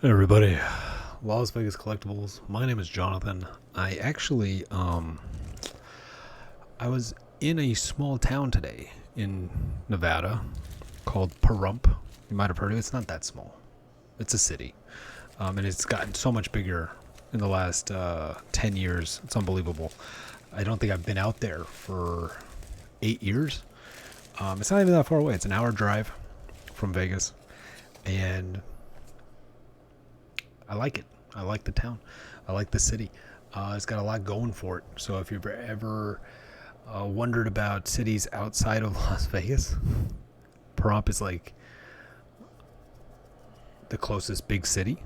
Hey everybody, Las Vegas Collectibles. My name is Jonathan. I actually, I was in a small town today in Nevada called Pahrump. You might have heard of it. It's not that small. It's a city, and it's gotten so much bigger in the last 10 years. It's unbelievable. I don't think I've been out there for 8 years. It's not even that far away. It's an hour drive from Vegas, and I like it. I like the town. I like the city. It's got a lot going for it. So if you've ever wondered about cities outside of Las Vegas, Pahrump is like the closest big city.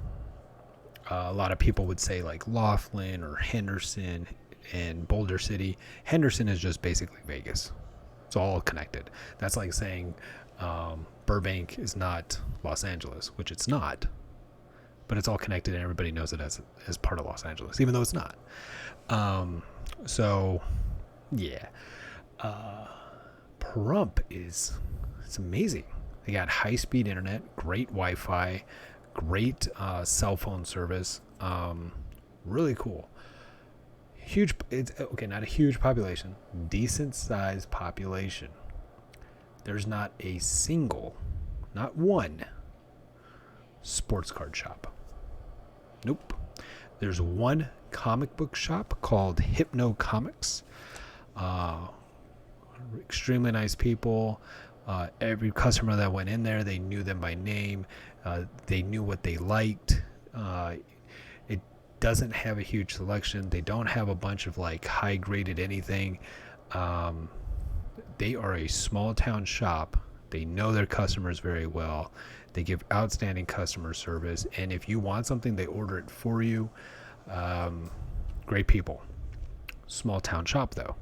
A lot of people would say like Laughlin or Henderson and Boulder City. Henderson is just basically Vegas. It's all connected. That's like saying Burbank is not Los Angeles, which it's not. But it's all connected and everybody knows it as part of Los Angeles, even though it's not. So, yeah. Pahrump it's amazing. They got high-speed internet, great Wi-Fi, great cell phone service. Really cool. Huge, it's okay, not a huge population, decent-sized population. There's not a single, not one, sports card shop. Nope. There's one comic book shop called Hypno Comics. Extremely nice people. Every customer that went in there, they knew them by name. They knew what they liked. It doesn't have a huge selection. They don't have a bunch of like high graded anything. They are a small town shop. They know their customers very well. They give outstanding customer service, and if you want something, they order it for you. Great people. Small town shop though.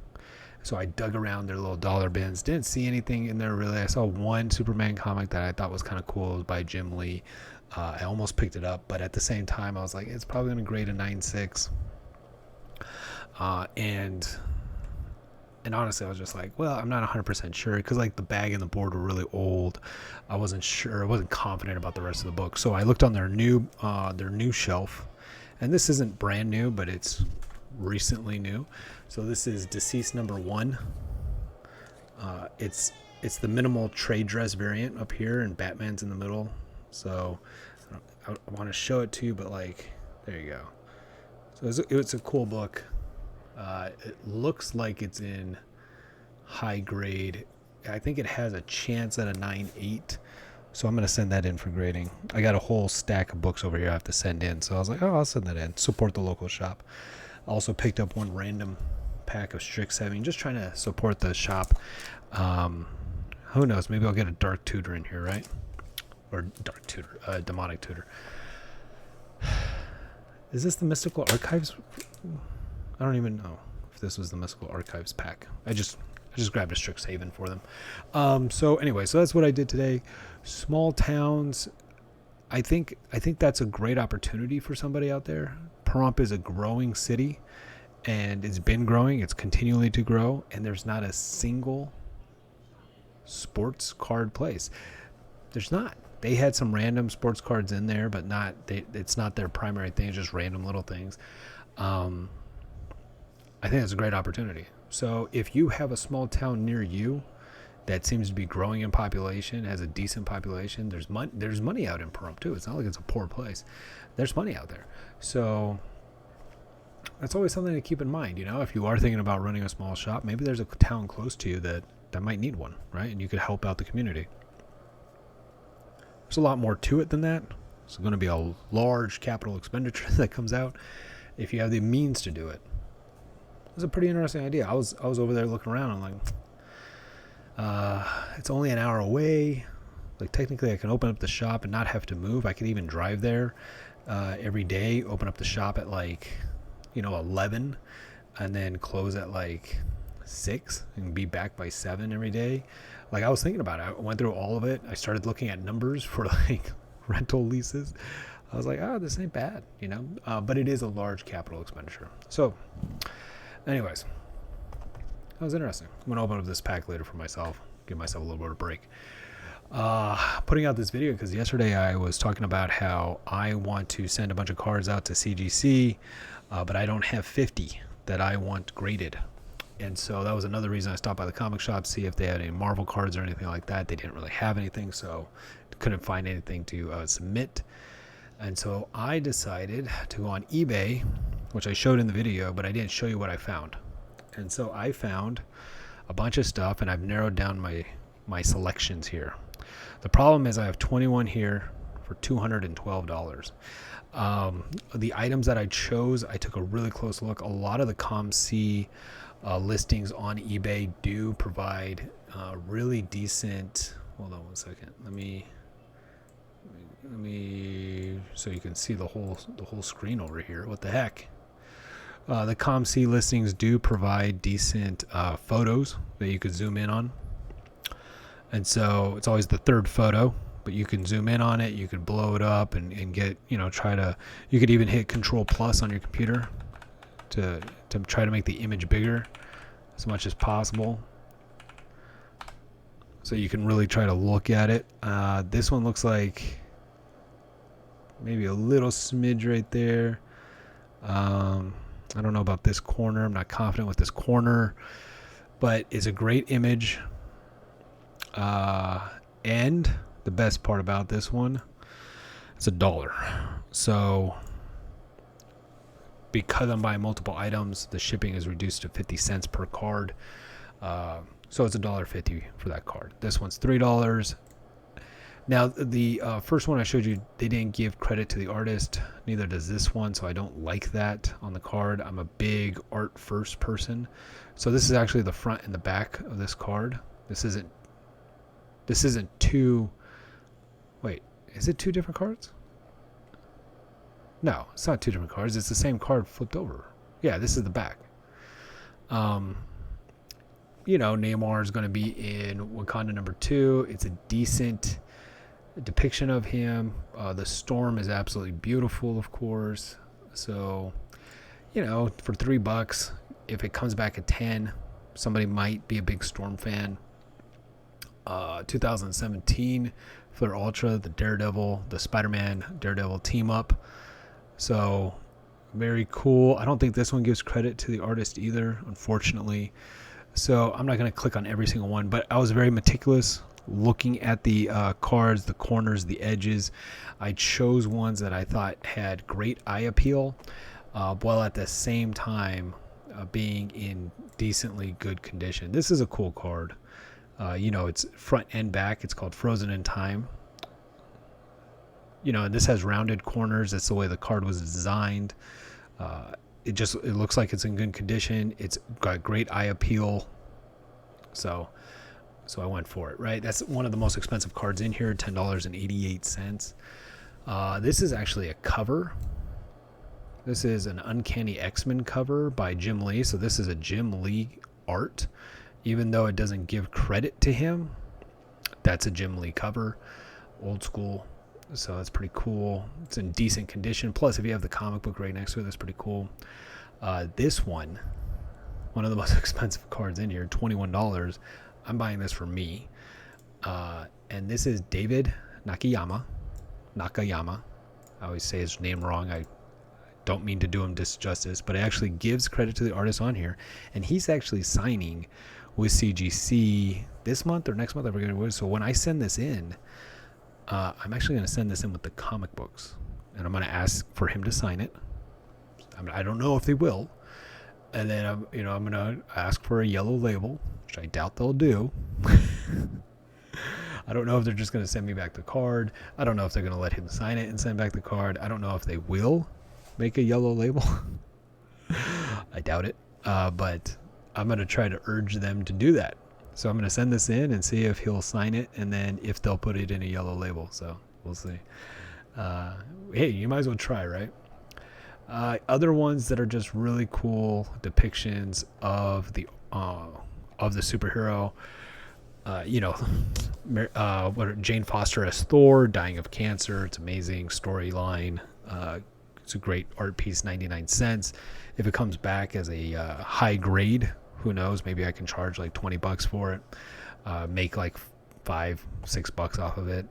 So I dug around their little dollar bins. Didn't see anything in there really. I saw one Superman comic that I thought was kind of cool. It was by Jim Lee. I almost picked it up, but at the same time, I was like, it's probably going to grade a 9.6. And honestly, I was just like, well, I'm not 100% sure because like the bag and the board were really old. I wasn't sure. I wasn't confident about the rest of the book. So I looked on their new shelf, and this isn't brand new, but it's recently new. So this is Deceased #1. It's the minimal trade dress variant up here, and Batman's in the middle. So I want to show it to you, but like, there you go. So it's a cool book. It looks like it's in high grade. I think it has a chance at a 9.8. So I'm going to send that in for grading. I got a whole stack of books over here I have to send in. So I was like, oh, I'll send that in. Support the local shop. I also picked up one random pack of Strixhaven, just trying to support the shop. Who knows? Maybe I'll get a Dark Tutor in here, right? Or Dark Tutor, Demonic Tutor. Is this the Mystical Archives? I don't even know if this was the Mystical Archives pack. I just grabbed a Strixhaven for them. So anyway, so that's what I did today. Small towns. I think that's a great opportunity for somebody out there. Pahrump is a growing city, and it's been growing. It's continually to grow, and there's not a single sports card place. There's not. They had some random sports cards in there, but it's not their primary thing. It's just random little things. I think it's a great opportunity. So if you have a small town near you that seems to be growing in population, has a decent population, there's money out in Pahrump too. It's not like it's a poor place. There's money out there. So that's always something to keep in mind. You know, if you are thinking about running a small shop, maybe there's a town close to you that might need one, right? And you could help out the community. There's a lot more to it than that. It's going to be a large capital expenditure that comes out if you have the means to do it. It's a pretty interesting idea. I was over there looking around. I'm like, it's only an hour away. Like technically, I can open up the shop and not have to move. I could even drive there every day. Open up the shop at like, 11, and then close at like 6, and be back by 7 every day. Like I was thinking about it. I went through all of it. I started looking at numbers for like rental leases. I was like, this ain't bad, But it is a large capital expenditure. So. Anyways, that was interesting. I'm going to open up this pack later for myself, give myself a little bit of a break. Putting out this video because yesterday I was talking about how I want to send a bunch of cards out to CGC, but I don't have 50 that I want graded. And so that was another reason I stopped by the comic shop, see if they had any Marvel cards or anything like that. They didn't really have anything, so couldn't find anything to submit. And so I decided to go on eBay, which I showed in the video, but I didn't show you what I found. And so I found a bunch of stuff, and I've narrowed down my selections here. The problem is I have 21 here for $212. The items that I chose, I took a really close look. A lot of the ComC listings on eBay do provide really decent. Hold on one second. Let me so you can see the whole screen over here. What the heck? The ComC listings do provide decent photos that you could zoom in on. And so it's always the third photo, but you can zoom in on it. You could blow it up and get, you could even hit Control Plus on your computer to try to make the image bigger as much as possible. So you can really try to look at it. This one looks like maybe a little smidge right there. I don't know about this corner. I'm not confident with this corner, but it's a great image. And the best part about this one, it's $1. So because I'm buying multiple items, the shipping is reduced to 50 cents per card. So it's $1.50 for that card. This one's $3. Now the first one I showed you, they didn't give credit to the artist. Neither does this one, so I don't like that on the card. I'm a big art first person. So this is actually the front and the back of this card. This isn't two. Wait, is it two different cards? No, it's not two different cards. It's the same card flipped over. Yeah, this is the back. Namor is going to be in Wakanda #2. It's a decent depiction of him. The storm is absolutely beautiful, of course. So, for $3, if it comes back at 10, somebody might be a big Storm fan. 2017 Flare Ultra, the Daredevil, the Spider-Man Daredevil team up. So very cool. I don't think this one gives credit to the artist either, unfortunately. So I'm not going to click on every single one, but I was very meticulous looking at the cards, the corners, the edges. I chose ones that I thought had great eye appeal, while at the same time being in decently good condition. This is a cool card. It's front and back. It's called Frozen in Time. And this has rounded corners. That's the way the card was designed. It looks like it's in good condition. It's got great eye appeal. So I went for it, right? That's one of the most expensive cards in here, $10.88. This is actually a cover. This is an Uncanny X-Men cover by Jim Lee. So this is a Jim Lee art. Even though it doesn't give credit to him, that's a Jim Lee cover, old school. So that's pretty cool. It's in decent condition. Plus, if you have the comic book right next to it, that's pretty cool. This one of the most expensive cards in here, $21. I'm buying this for me. And this is David Nakayama. I always say his name wrong. I don't mean to do him disjustice, but it actually gives credit to the artist on here. And he's actually signing with CGC this month or next month. I forget what it was. So when I send this in, I'm actually going to send this in with the comic books, and I'm going to ask for him to sign it. I don't know if they will. And then I'm going to ask for a yellow label, which I doubt they'll do. I don't know if they're just going to send me back the card. I don't know if they're going to let him sign it and send back the card. I don't know if they will make a yellow label. I doubt it. But I'm going to try to urge them to do that. So I'm going to send this in and see if he'll sign it, and then if they'll put it in a yellow label. So we'll see. Hey, you might as well try, right? Other ones that are just really cool depictions of the superhero. Jane Foster as Thor, dying of cancer. It's amazing storyline. It's a great art piece, 99 cents. If it comes back as a high grade, who knows? Maybe I can charge like $20 for it. Make like $5-6 off of it.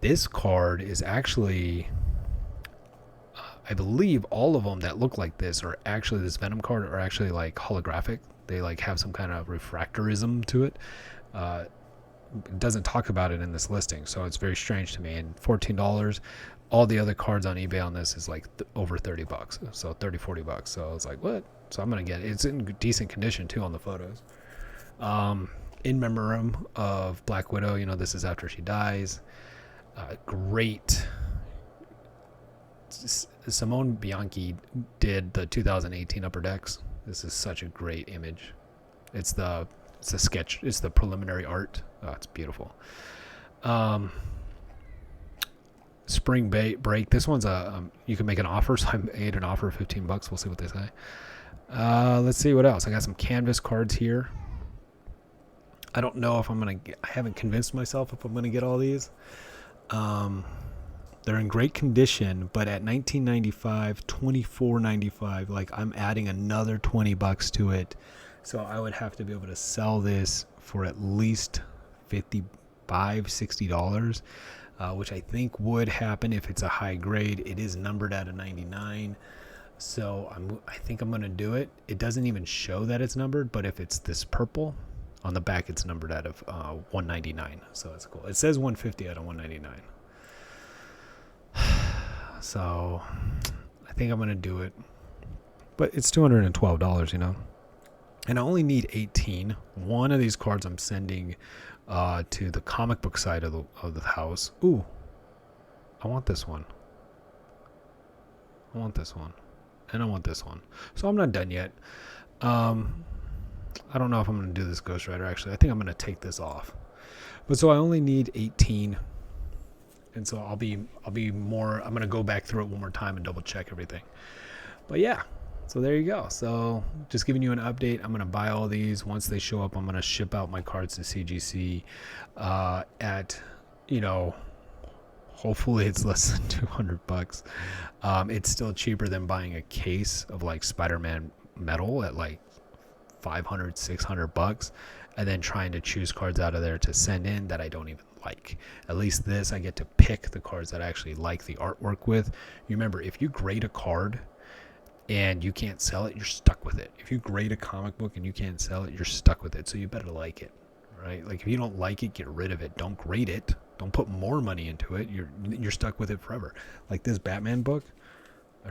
This card is actually, I believe all of them that look like this are actually, this Venom card are actually like holographic. They like have some kind of refractorism to it. It doesn't talk about it in this listing, so it's very strange to me. And $14, all the other cards on eBay on this is like over $30, so $30-40. So I was like, what? So I'm gonna get it. It's in decent condition too on the photos. In memoriam of Black Widow, you know, this is after she dies. Great. Simone Bianchi did the 2018 Upper Decks. This is such a great image. It's the sketch. It's the preliminary art. Oh, it's beautiful. Spring Break. This one's you can make an offer, so I made an offer of $15. We'll see what they say. Let's see what else. I got some canvas cards here. I don't know if I'm gonna I haven't convinced myself if I'm gonna get all these. They're in great condition, but at $19.95, $24.95, like I'm adding another $20 to it. So I would have to be able to sell this for at least $55-60, which I think would happen if it's a high grade. It is numbered at a 99. So I think I'm going to do it. It doesn't even show that it's numbered, but if it's this purple, on the back it's numbered out of 199. So that's cool. It says 150 out of 199. So I think I'm going to do it. But it's $212, you know. And I only need 18. One of these cards I'm sending to the comic book side of the house. Ooh. I want this one. I want this one. And I want this one. So I'm not done yet. I don't know if I'm going to do this Ghost Rider, actually. I think I'm going to take this off. But so I only need 18. And so I'm going to go back through it one more time and double check everything. But yeah, so there you go. So just giving you an update. I'm going to buy all these. Once they show up, I'm going to ship out my cards to CGC at, you know, hopefully it's less than $200. It's still cheaper than buying a case of like Spider-Man metal at like $500-600, and then trying to choose cards out of there to send in that I don't even like. At least this, I get to pick the cards that I actually like the artwork with. You remember, if you grade a card and you can't sell it, you're stuck with it. If you grade a comic book and you can't sell it, you're stuck with it. So you better like it, right? Like if you don't like it, get rid of it. Don't grade it. Don't put more money into it. You're stuck with it forever. Like this Batman book, I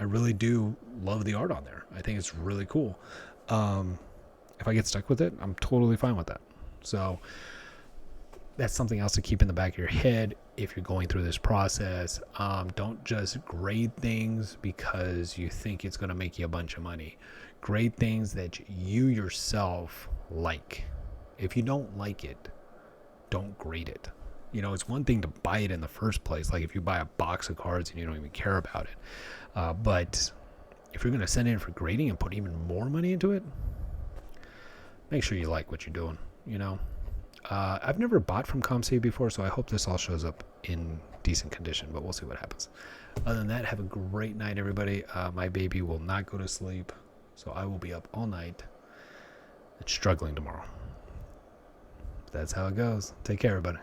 really do love the art on there. I think it's really cool. If I get stuck with it, I'm totally fine with that. So that's something else to keep in the back of your head if you're going through this process. Don't just grade things because you think it's going to make you a bunch of money. Grade things that you yourself like. If you don't like it, don't grade it. You know, it's one thing to buy it in the first place. Like if you buy a box of cards and you don't even care about it. But if you're going to send it in for grading and put even more money into it, make sure you like what you're doing, you know. I've never bought from ComSave before, so I hope this all shows up in decent condition, but we'll see what happens. Other than that, have a great night, everybody. My baby will not go to sleep, so I will be up all night and struggling tomorrow. That's how it goes. Take care, everybody.